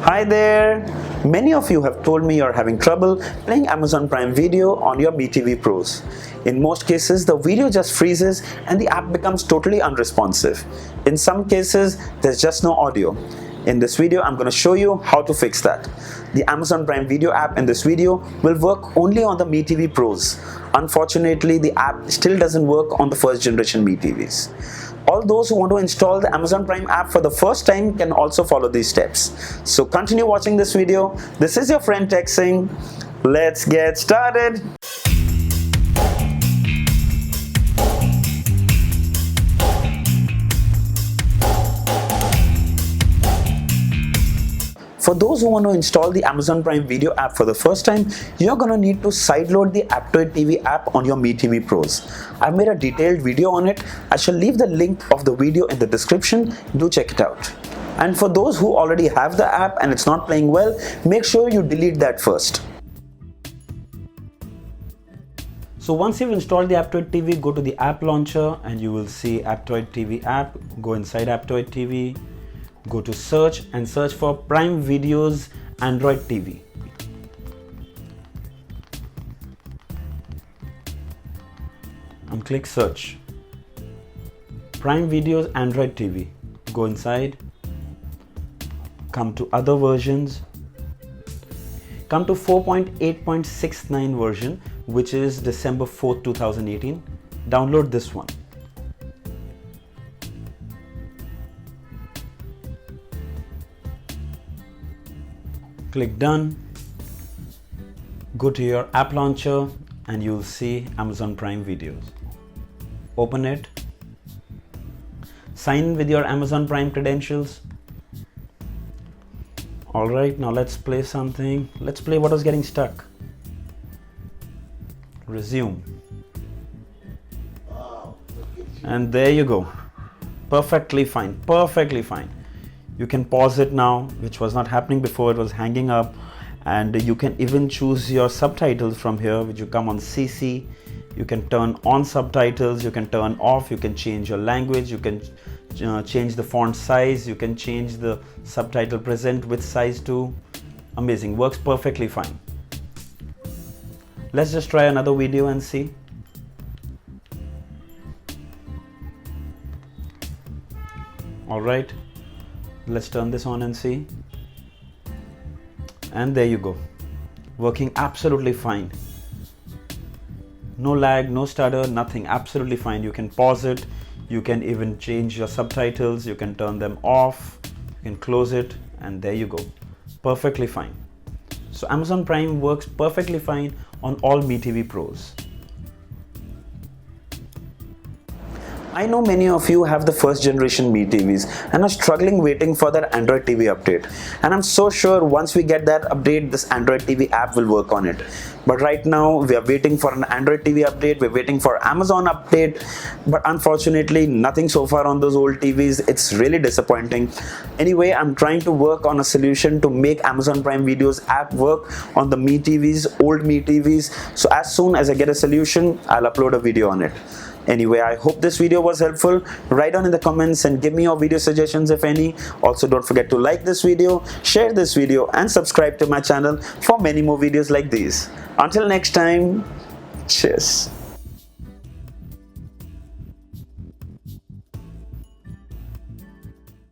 Hi there! Many of you have told me you're having trouble playing Amazon Prime Video on your MeTV Pros. In most cases, the video just freezes and the app becomes totally unresponsive. In some cases, there's just no audio. In this video, I'm going to show you how to fix that. The Amazon Prime Video app in this video will work only on the MeTV Pros. Unfortunately, the app still doesn't work on the first generation MeTVs. All those who want to install the Amazon Prime app for the first time can also follow these steps. So continue watching this video. This is your friend Singh. Let's get started. For those who want to install the Amazon Prime Video app for the first time, you're going to need to sideload the Aptoide TV app on your MeTV Pros. I've made a detailed video on it. I shall leave the link of the video in the description. Do check it out. And for those who already have the app and it's not playing well, make sure you delete that first. So once you've installed the Aptoide TV, go to the app launcher and you will see Aptoide TV app. Go inside Aptoide TV. Go to search and search for Prime Videos Android TV. And click search. Prime Videos Android TV. Go inside. Come to other versions. Come to 4.8.69 version, which is December 4th, 2018. Download this one. Click done. Go to your app launcher and you'll see Amazon Prime Videos. Open it. Sign in with your Amazon Prime credentials. Alright, now let's play something. Let's play what was getting stuck. Resume. And there you go. Perfectly fine. Perfectly fine. You can pause it now, which was not happening before. It was hanging up, and you can even choose your subtitles from here, which you come on CC. You can turn on subtitles, you can turn off, you can change your language, you can change the font size, you can change the subtitle present with size too. Amazing, works perfectly fine. Let's just try another video and see. All right. Let's turn this on and see. And there you go. Working absolutely fine. No lag, no stutter, nothing. Absolutely fine. You can pause it. You can even change your subtitles. You can turn them off. You can close it. And there you go. Perfectly fine. So Amazon Prime works perfectly fine on all MeTV Pros. I know many of you have the first generation MeTVs and are struggling waiting for that Android TV update. And I'm so sure once we get that update, this Android TV app will work on it. But right now, we are waiting for an Android TV update, we're waiting for Amazon update. But unfortunately, nothing so far on those old TVs. It's really disappointing. Anyway, I'm trying to work on a solution to make Amazon Prime Videos app work on the MeTVs, old MeTVs. So as soon as I get a solution, I'll upload a video on it. Anyway, I hope this video was helpful. Write down in the comments and give me your video suggestions if any. Also, don't forget to like this video, share this video, and subscribe to my channel for many more videos like these. Until next time, cheers.